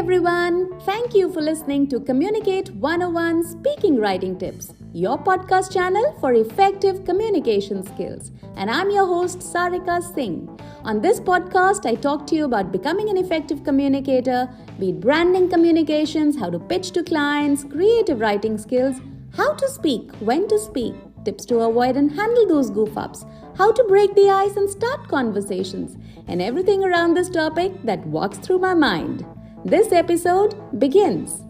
everyone. Thank you for listening to Communicate 101 Speaking Writing Tips, your podcast channel for effective communication skills. And I'm your host, Sarika Singh. On this podcast, I talk to you about becoming an effective communicator, be it branding communications, how to pitch to clients, creative writing skills, how to speak, when to speak, tips to avoid and handle those goof-ups, how to break the ice and start conversations, and everything around this topic that walks through my mind. This episode begins.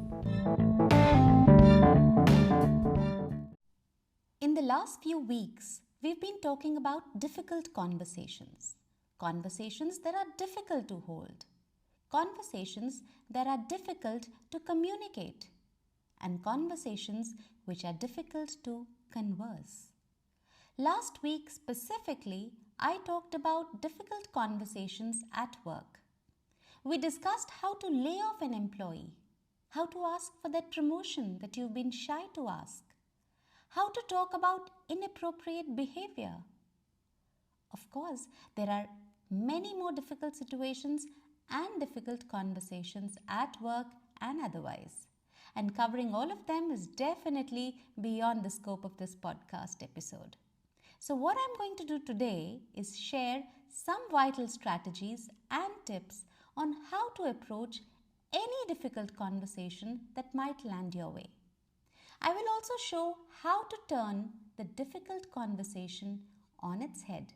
In the last few weeks, we've been talking about difficult conversations. Conversations that are difficult to hold. Conversations that are difficult to communicate. And conversations which are difficult to converse. Last week specifically, I talked about difficult conversations at work. We discussed how to lay off an employee, how to ask for that promotion that you've been shy to ask, how to talk about inappropriate behavior. Of course, there are many more difficult situations and difficult conversations at work and otherwise. And covering all of them is definitely beyond the scope of this podcast episode. So what I'm going to do today is share some vital strategies and tips on how to approach any difficult conversation that might land your way. I will also show how to turn the difficult conversation on its head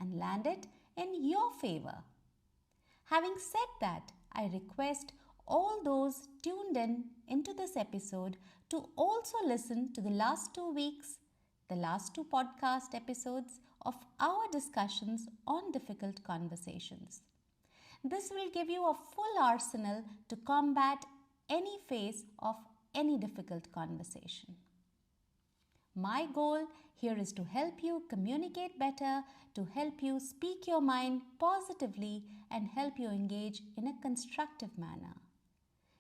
and land it in your favor. Having said that, I request all those tuned in into this episode to also listen to the last 2 weeks, the last 2 podcast episodes of our discussions on difficult conversations. This will give you a full arsenal to combat any phase of any difficult conversation. My goal here is to help you communicate better, to help you speak your mind positively, and help you engage in a constructive manner.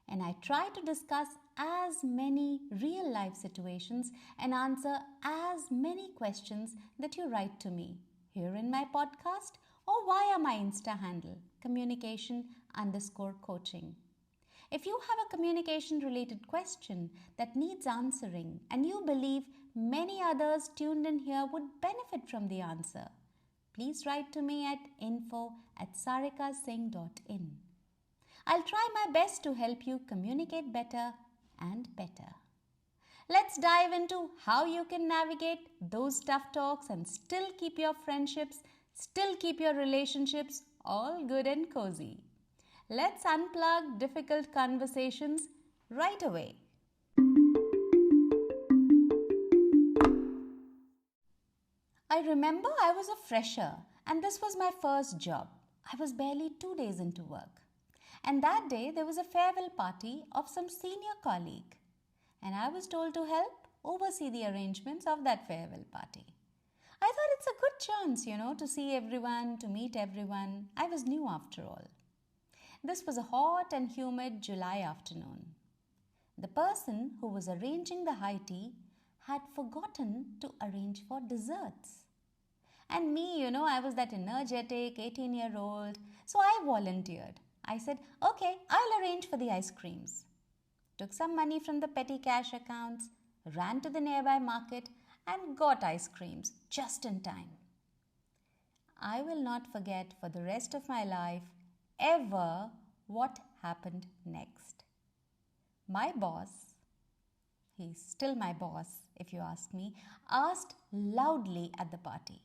And I try to discuss as many real life situations and answer as many questions that you write to me here in my podcast or via my Insta handle, communication_coaching. If you have a communication related question that needs answering and you believe many others tuned in here would benefit from the answer, please write to me at info@sarikasingh.in. I'll try my best to help you communicate better and better. Let's dive into how you can navigate those tough talks and still keep your friendships, still keep your relationships all good and cozy. Let's unplug difficult conversations right away. I remember I was a fresher and this was my first job. I was barely 2 days into work. And that day there was a farewell party of some senior colleague. And I was told to help oversee the arrangements of that farewell party. I thought it's a good chance, to see everyone, to meet everyone. I was new after all. This was a hot and humid July afternoon. The person who was arranging the high tea had forgotten to arrange for desserts. And me, I was that energetic 18-year-old, so I volunteered. I said, okay, I'll arrange for the ice creams. Took some money from the petty cash accounts, ran to the nearby market and got ice creams just in time. I will not forget for the rest of my life ever what happened next. My boss, he's still my boss if you ask me, asked loudly at the party,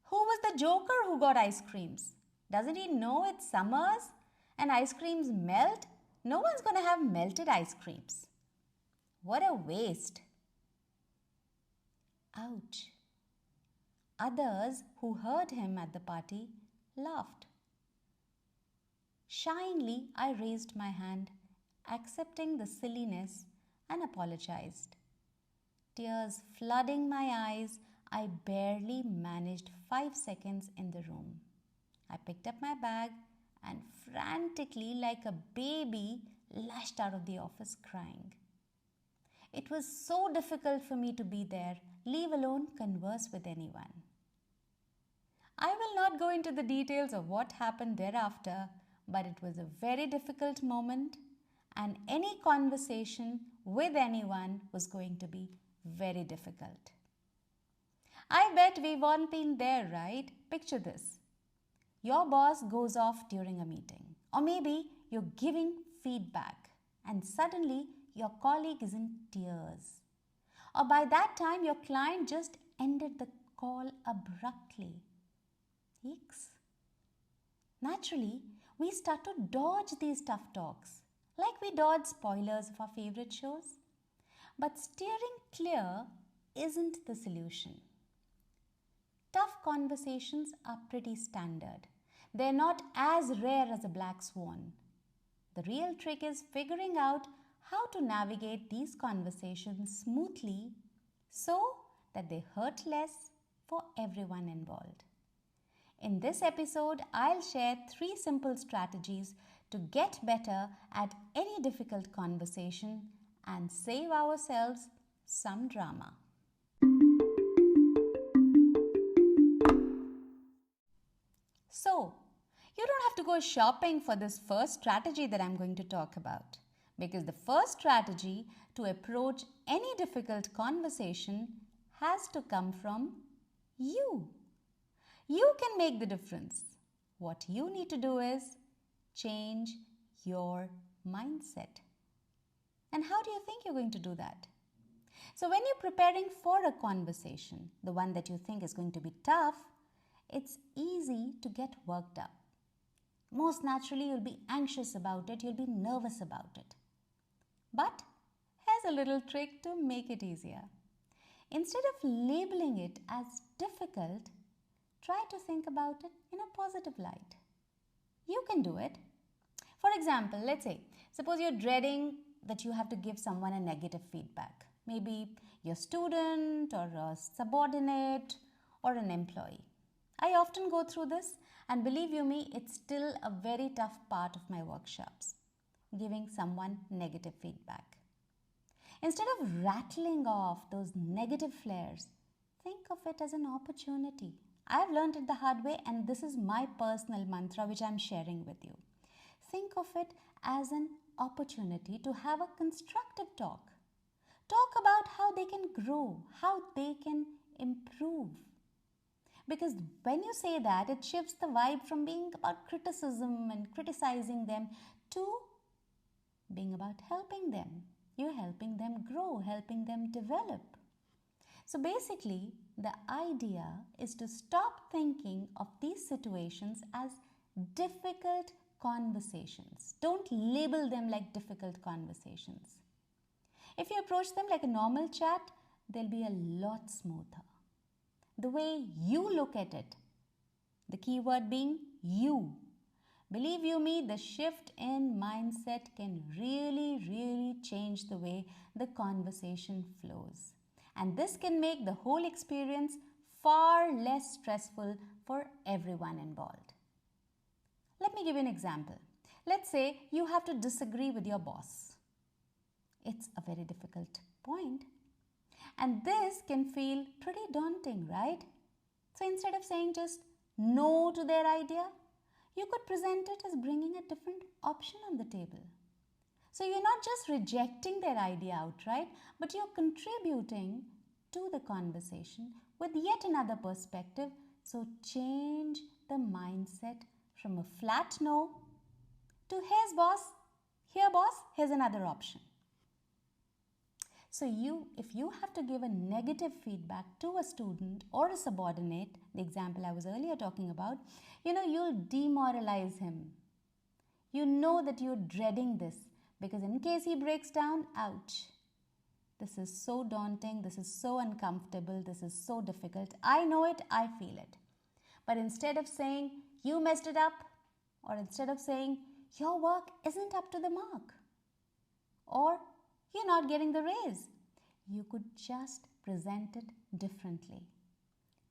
who was the joker who got ice creams? Doesn't he know it's summers and ice creams melt? No one's going to have melted ice creams. What a waste. Ouch. Others who heard him at the party laughed. Shyly, I raised my hand, accepting the silliness, and apologized. Tears flooding my eyes, I barely managed 5 seconds in the room. I picked up my bag and frantically, like a baby, lashed out of the office crying. It was so difficult for me to be there, leave alone converse with anyone. I will not go into the details of what happened thereafter. but it was a very difficult moment, and any conversation with anyone was going to be very difficult. I bet we've all been there, right? Picture this. Your boss goes off during a meeting, or maybe you're giving feedback, and suddenly your colleague is in tears. Or by that time, your client just ended the call abruptly. Eeks. Naturally, we start to dodge these tough talks, like we dodge spoilers of our favorite shows. But steering clear isn't the solution. Tough conversations are pretty standard. They're not as rare as a black swan. The real trick is figuring out how to navigate these conversations smoothly so that they hurt less for everyone involved. In this episode, I'll share 3 simple strategies to get better at any difficult conversation and save ourselves some drama. So, you don't have to go shopping for this first strategy that I'm going to talk about, because the first strategy to approach any difficult conversation has to come from you. You can make the difference. What you need to do is change your mindset. And how do you think you're going to do that? So when you're preparing for a conversation, the one that you think is going to be tough, it's easy to get worked up. Most naturally, you'll be anxious about it, you'll be nervous about it. But here's a little trick to make it easier. Instead of labeling it as difficult, try to think about it in a positive light. You can do it. For example, let's say, suppose you're dreading that you have to give someone a negative feedback. Maybe your student or a subordinate or an employee. I often go through this, and believe you me, it's still a very tough part of my workshops, giving someone negative feedback. Instead of rattling off those negative flares, think of it as an opportunity. I've learned it the hard way, and this is my personal mantra which I'm sharing with you. Think of it as an opportunity to have a constructive talk. Talk about how they can grow, how they can improve. Because when you say that, it shifts the vibe from being about criticism and criticizing them to being about helping them. You're helping them grow, helping them develop. So basically, the idea is to stop thinking of these situations as difficult conversations. Don't label them like difficult conversations. If you approach them like a normal chat, they'll be a lot smoother. The way you look at it, the key word being you. Believe you me, the shift in mindset can really change the way the conversation flows. And this can make the whole experience far less stressful for everyone involved. Let me give you an example. Let's say you have to disagree with your boss. It's a very difficult point. And this can feel pretty daunting, right? So instead of saying just no to their idea, you could present it as bringing a different option on the table. So you're not just rejecting their idea outright, but you're contributing to the conversation with yet another perspective. So change the mindset from a flat no to here's boss, here's another option. So if you have to give a negative feedback to a student or a subordinate, the example I was earlier talking about, you'll demoralize him. You know that you're dreading this because in case he breaks down, ouch. This is so daunting, this is so uncomfortable, this is so difficult. I know it, I feel it. But instead of saying, you messed it up, or instead of saying, your work isn't up to the mark, or you're not getting the raise, you could just present it differently.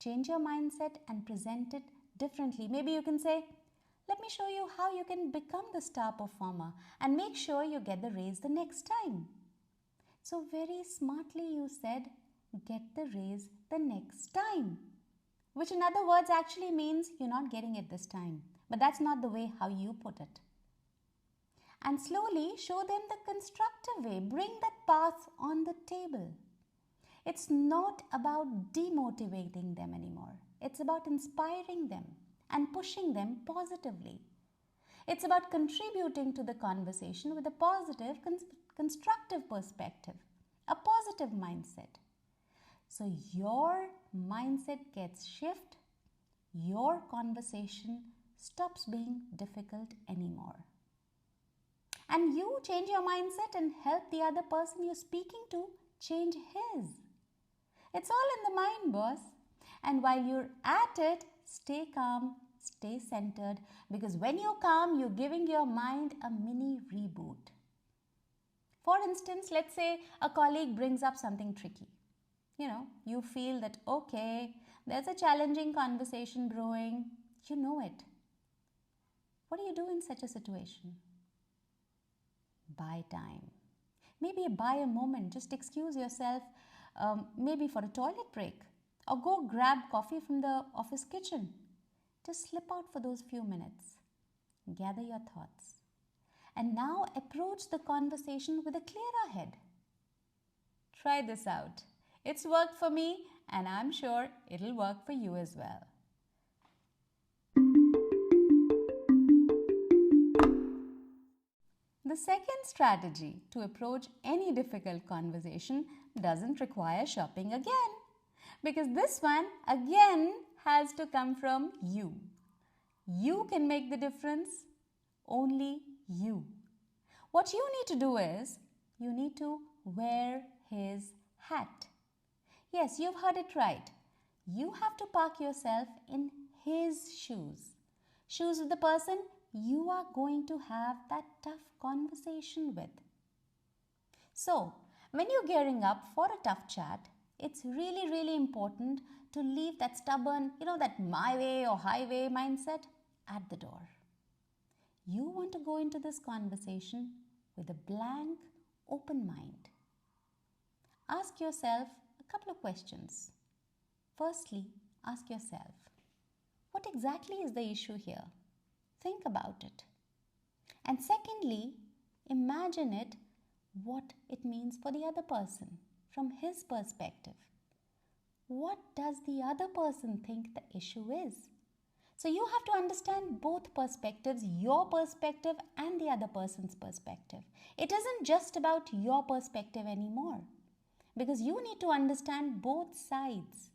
Change your mindset and present it differently. Maybe you can say, let me show you how you can become the star performer and make sure you get the raise the next time. So very smartly you said, get the raise the next time. Which in other words actually means you're not getting it this time. But that's not the way how you put it. And slowly show them the constructive way. Bring that path on the table. It's not about demotivating them anymore. It's about inspiring them and pushing them positively. It's about contributing to the conversation with a positive, constructive perspective, a positive mindset. So your mindset gets shifted, your conversation stops being difficult anymore. And you change your mindset and help the other person you're speaking to change his. It's all in the mind, boss. And while you're at it, stay calm, stay centered, because when you're calm, you're giving your mind a mini reboot. For instance, let's say a colleague brings up something tricky. You feel that, okay, there's a challenging conversation brewing. You know it. What do you do in such a situation? Buy time. Maybe buy a moment. Just excuse yourself, maybe for a toilet break, or go grab coffee from the office kitchen. Just slip out for those few minutes. Gather your thoughts. And now approach the conversation with a clearer head. Try this out. It's worked for me, and I'm sure it'll work for you as well. The second strategy to approach any difficult conversation doesn't require shopping again, because this one again has to come from you. You can make the difference, only you. What you need to do is, you need to wear his hat. Yes, you've heard it right. You have to park yourself in his shoes. Shoes of the person you are going to have that tough conversation with. So, when you're gearing up for a tough chat, it's really, really important to leave that stubborn, that my way or highway mindset at the door. You want to go into this conversation with a blank, open mind. Ask yourself a couple of questions. Firstly, ask yourself, what exactly is the issue here? Think about it. And secondly, imagine what it means for the other person from his perspective. What does the other person think the issue is? So you have to understand both perspectives, your perspective and the other person's perspective. It isn't just about your perspective anymore, because you need to understand both sides.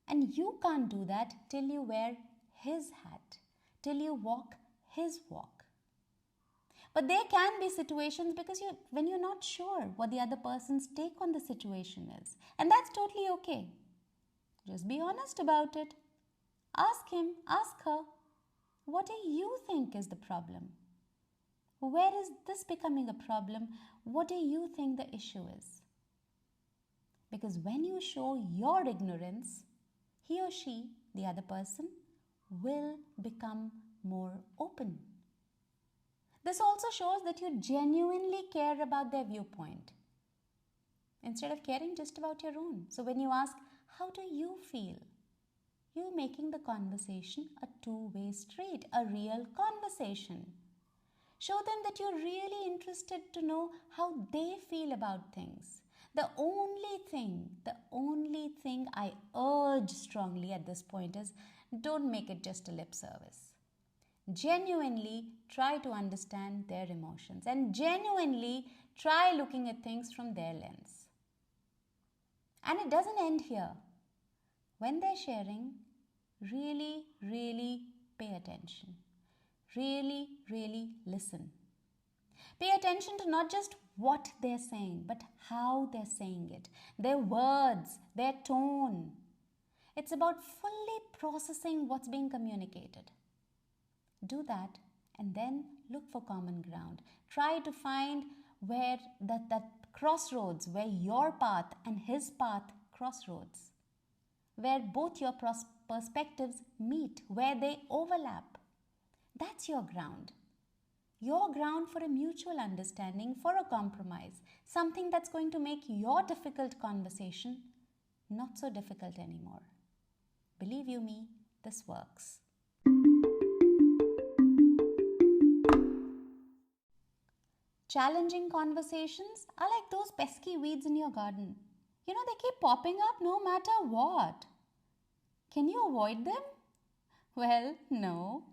And you can't do that till you wear his hat, till you walk his walk. But there can be situations when you're not sure what the other person's take on the situation is. And that's totally okay. Just be honest about it. Ask him, ask her, what do you think is the problem? Where is this becoming a problem? What do you think the issue is? Because when you show your ignorance, he or she, the other person, will become more open. This also shows that you genuinely care about their viewpoint, instead of caring just about your own. So when you ask, how do you feel? You're making the conversation a two-way street, a real conversation. Show them that you're really interested to know how they feel about things. The only thing I urge strongly at this point is, don't make it just a lip service. Genuinely try to understand their emotions and genuinely try looking at things from their lens. And it doesn't end here. When they're sharing, really, really pay attention. Really, really listen. Pay attention to not just what they're saying, but how they're saying it, their words, their tone. It's about fully processing what's being communicated. Do that and then look for common ground. Try to find where that crossroads, where your path and his path crossroads, where both your perspectives meet, where they overlap. That's your ground. Your ground for a mutual understanding, for a compromise, something that's going to make your difficult conversation not so difficult anymore. Believe you me, this works. Challenging conversations are like those pesky weeds in your garden. They keep popping up no matter what. Can you avoid them? Well, no.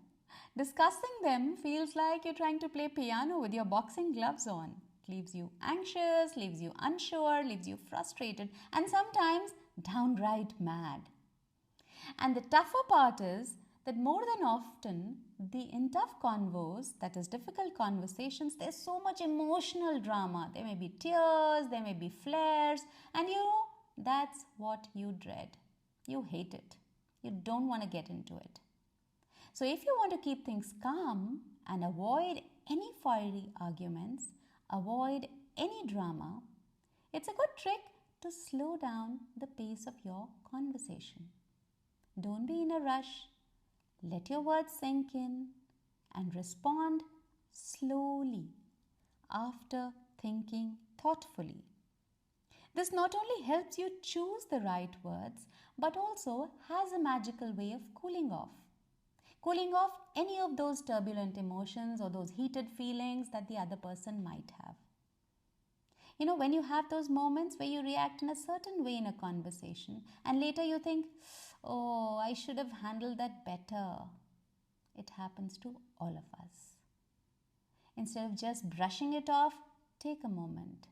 Discussing them feels like you're trying to play piano with your boxing gloves on. It leaves you anxious, leaves you unsure, leaves you frustrated, and sometimes downright mad. And the tougher part is that more than often, in tough convos, that is difficult conversations, there's so much emotional drama. There may be tears, there may be flares, and that's what you dread. You hate it. You don't want to get into it. So if you want to keep things calm and avoid any fiery arguments, avoid any drama, it's a good trick to slow down the pace of your conversation. Don't be in a rush. Let your words sink in and respond slowly after thinking thoughtfully. This not only helps you choose the right words, but also has a magical way of cooling off any of those turbulent emotions or those heated feelings that the other person might have. When you have those moments where you react in a certain way in a conversation and later you think, oh, I should have handled that better. It happens to all of us. Instead of just brushing it off, take a moment.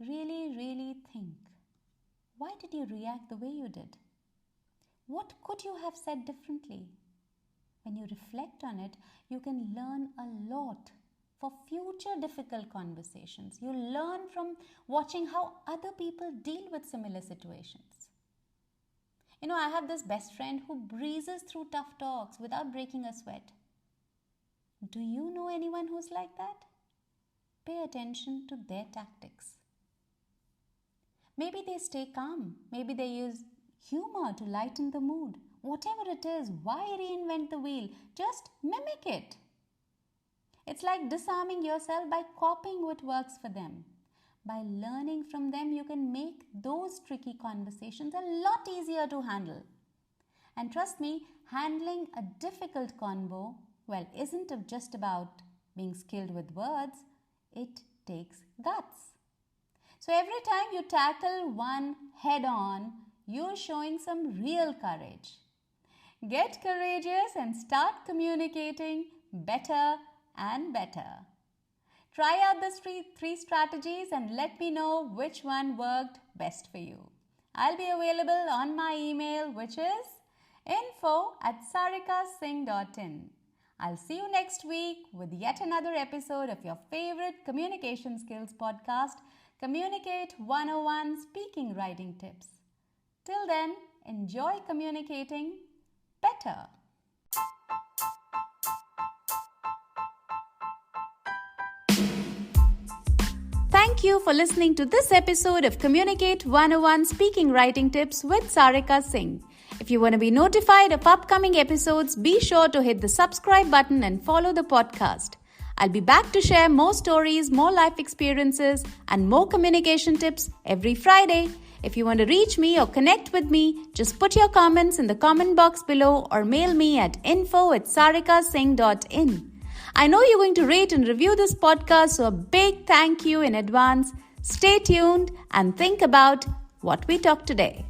Really, really think. Why did you react the way you did? What could you have said differently? When you reflect on it, you can learn a lot for future difficult conversations. You learn from watching how other people deal with similar situations. I have this best friend who breezes through tough talks without breaking a sweat. Do you know anyone who's like that? Pay attention to their tactics. Maybe they stay calm. Maybe they use humor to lighten the mood. Whatever it is, why reinvent the wheel? Just mimic it. It's like disarming yourself by copying what works for them. By learning from them, you can make those tricky conversations a lot easier to handle. And trust me, handling a difficult convo, isn't just about being skilled with words. It takes guts. So every time you tackle one head on, you're showing some real courage. Get courageous and start communicating better and better. Try out the three strategies and let me know which one worked best for you. I'll be available on my email, which is info@sarikasingh.in. I'll see you next week with yet another episode of your favorite communication skills podcast, Communicate 101 Speaking Writing Tips. Till then, enjoy communicating better. Thank you for listening to this episode of Communicate 101 Speaking Writing Tips with Sarika Singh. If you want to be notified of upcoming episodes, be sure to hit the subscribe button and follow the podcast. I'll be back to share more stories, more life experiences, and more communication tips every Friday. If you want to reach me or connect with me, just put your comments in the comment box below or mail me at info@sarikasingh.in. I know you're going to rate and review this podcast, so a big thank you in advance. Stay tuned and think about what we talked today.